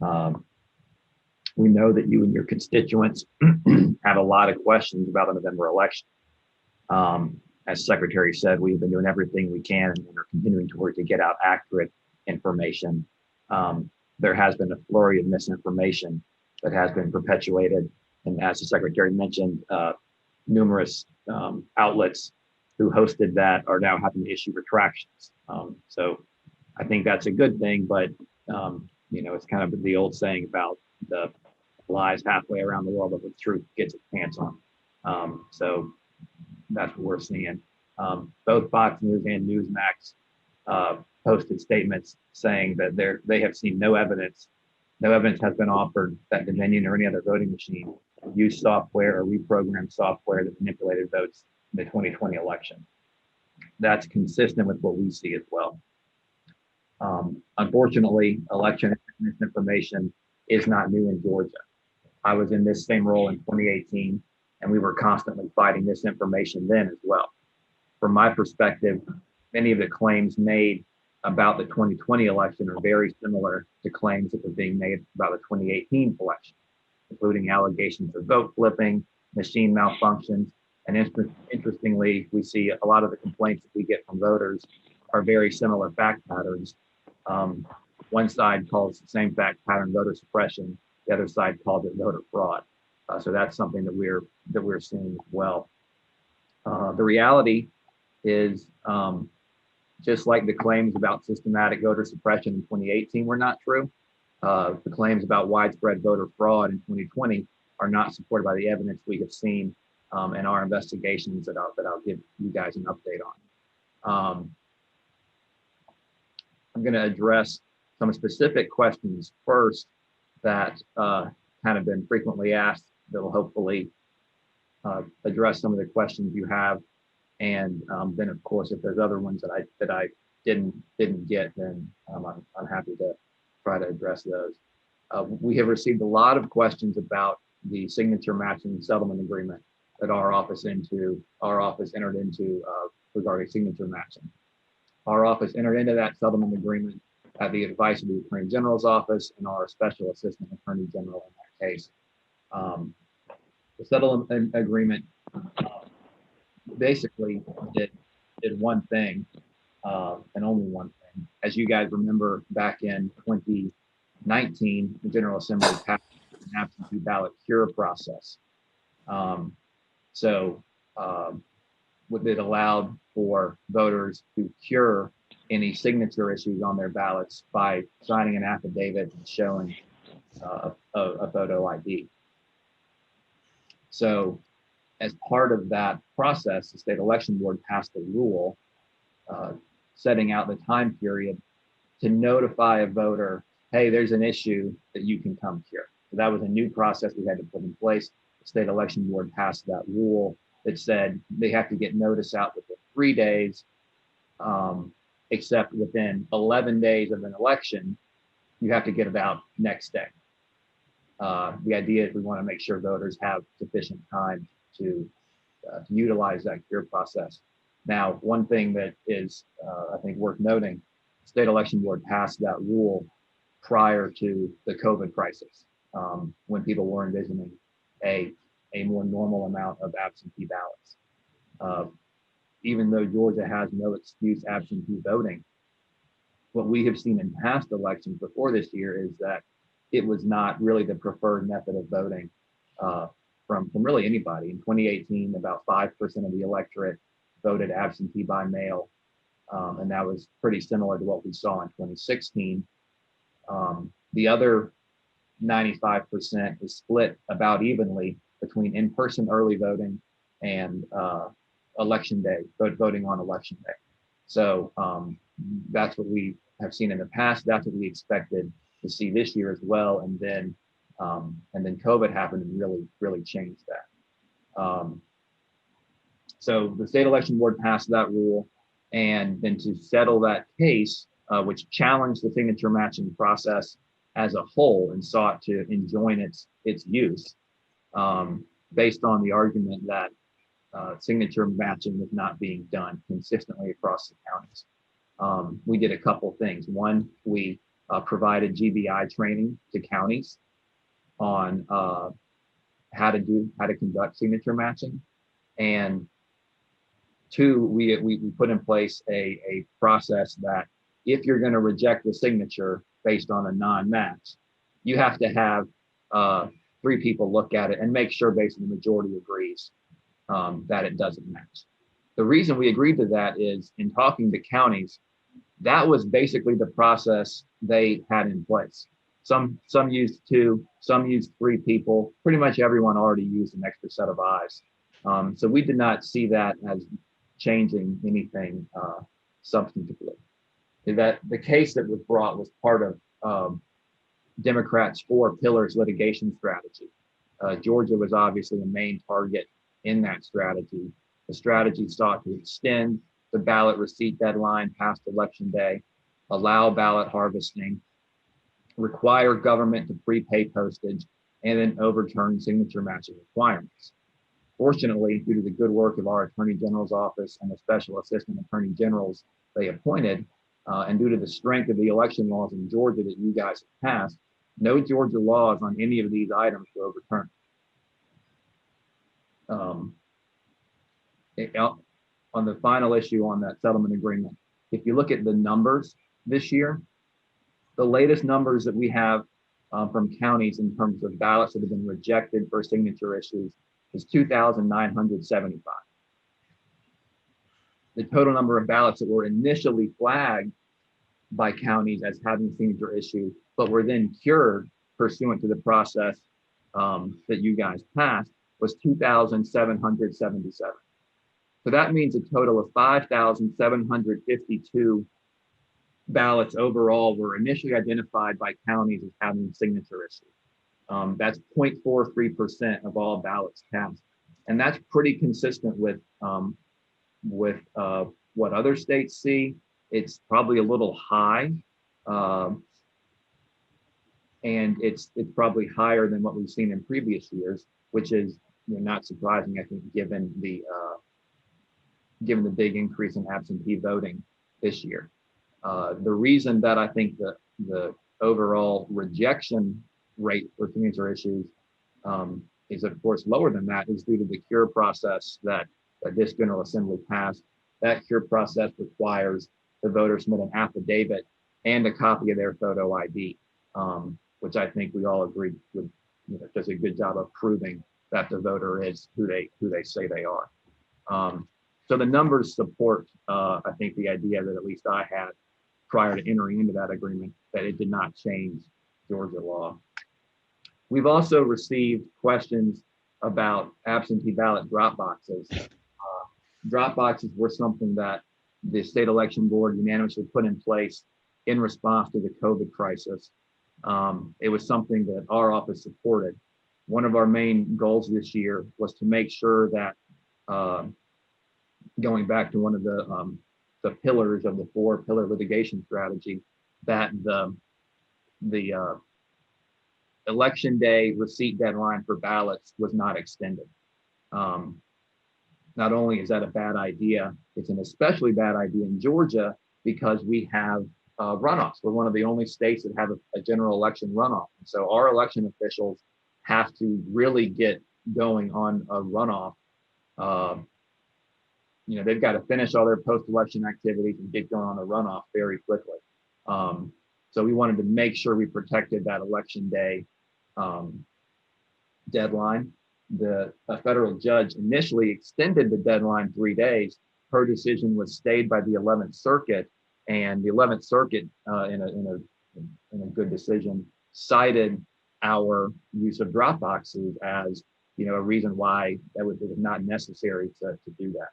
Um, we know that you and your constituents have a lot of questions about the November election. As Secretary said, we've been doing everything we can and are continuing to work to get out accurate information. There has been a flurry of misinformation that has been perpetuated. And as the Secretary mentioned, numerous outlets who hosted that are now having to issue retractions. So I think that's a good thing, but it's kind of the old saying about the lies halfway around the world, but the truth gets its pants on. So that's what we're seeing. Both Fox News and Newsmax posted statements saying that they have seen no evidence. No evidence has been offered that Dominion or any other voting machine used software or reprogrammed software that manipulated votes in the 2020 election. That's consistent with what we see as well. Unfortunately, election misinformation is not new in Georgia. I was in this same role in 2018, and we were constantly fighting misinformation then as well. From my perspective, many of the claims made about the 2020 election are very similar to claims that were being made about the 2018 election, including allegations of vote flipping, machine malfunctions, and interestingly, we see a lot of the complaints that we get from voters are very similar fact patterns. One side calls the same fact pattern voter suppression. The other side calls it voter fraud. So that's something that we're seeing as well. The reality is, just like the claims about systematic voter suppression in 2018 were not true, the claims about widespread voter fraud in 2020 are not supported by the evidence we have seen in our investigations that I'll give you guys an update on. I'm going to address some specific questions first that kind of been frequently asked that will hopefully address some of the questions you have. And then, of course, if there's other ones that I didn't get, then I'm happy to try to address those. We have received a lot of questions about the signature matching settlement agreement that our office entered into regarding signature matching. Our office entered into that settlement agreement at the advice of the Attorney General's office and our Special Assistant Attorney General in that case. The settlement agreement basically did one thing and only one thing. As you guys remember, back in 2019, the General Assembly passed an absentee ballot cure process. What it allowed for voters to cure any signature issues on their ballots by signing an affidavit and showing a photo ID. So as part of that process, the state election board passed a rule setting out the time period to notify a voter, hey, there's an issue that you can come cure. So that was a new process we had to put in place. The state election board passed that rule that said they have to get notice out within 3 days, except within 11 days of an election, you have to get it out next day. The idea is we want to make sure voters have sufficient time to utilize that cure process. Now, one thing that is, I think, worth noting, the state election board passed that rule prior to the COVID crisis, when people were envisioning a more normal amount of absentee ballots. Even though Georgia has no excuse absentee voting, what we have seen in past elections before this year is that it was not really the preferred method of voting from really anybody. In 2018, about 5% of the electorate voted absentee by mail, and that was pretty similar to what we saw in 2016. The other 95% is split about evenly between in-person early voting and election day, voting on election day. So that's what we have seen in the past. That's what we expected to see this year as well. And then COVID happened and really changed that. So the state election board passed that rule, and then to settle that case, which challenged the signature matching process as a whole and sought to enjoin its use, based on the argument that signature matching was not being done consistently across the counties. We did a couple things. One, we provided GBI training to counties on how to conduct signature matching. And two, we put in place a process that if you're going to reject the signature based on a non-match, you have to have 3 people look at it and make sure basically the majority agrees that it doesn't match. The reason we agreed to that is in talking to counties, that was basically the process they had in place. Some used 2, some used 3 people. Pretty much everyone already used an extra set of eyes. So we did not see that as changing anything substantively. That the case that was brought was part of Democrats' 4 pillars litigation strategy. Georgia was obviously the main target in that strategy. The strategy sought to extend the ballot receipt deadline past Election Day, allow ballot harvesting, require government to prepay postage, and then overturn signature matching requirements. Fortunately, due to the good work of our Attorney General's office and the special assistant attorney generals they appointed, and due to the strength of the election laws in Georgia that you guys have passed, no Georgia laws on any of these items were overturned. On the final issue on that settlement agreement, if you look at the numbers this year, the latest numbers that we have from counties in terms of ballots that have been rejected for signature issues is 2,975. The total number of ballots that were initially flagged by counties as having signature issue, but were then cured pursuant to the process that you guys passed, was 2,777. So that means a total of 5,752 ballots overall were initially identified by counties as having signature issues. That's 0.43% of all ballots cast. And that's pretty consistent with what other states see. It's probably a little high. And it's probably higher than what we've seen in previous years, which is not surprising, I think, given the big increase in absentee voting this year. The reason that I think the overall rejection rate for signature issues is of course lower than that is due to the cure process that this General Assembly passed. That cure process requires the voter submit an affidavit and a copy of their photo ID, which I think we all agree does a good job of proving that the voter is who they say they are. So the numbers support, I think, the idea that at least I had prior to entering into that agreement, that it did not change Georgia law. We've also received questions about absentee ballot drop boxes. Drop boxes were something that the state election board unanimously put in place in response to the COVID crisis. It was something that our office supported. One of our main goals this year was to make sure that, going back to one of the pillars of the 4-pillar litigation strategy, that the election day receipt deadline for ballots was not extended. Not only is that a bad idea, it's an especially bad idea in Georgia because we have runoffs. We're one of the only states that have a general election runoff. And so our election officials have to really get going on a runoff. They've got to finish all their post-election activities and get going on a runoff very quickly. So we wanted to make sure we protected that election day deadline. The federal judge initially extended the deadline 3 days. Her decision was stayed by the 11th Circuit, and the 11th Circuit, in a good decision, cited our use of drop boxes as a reason why it was not necessary to do that.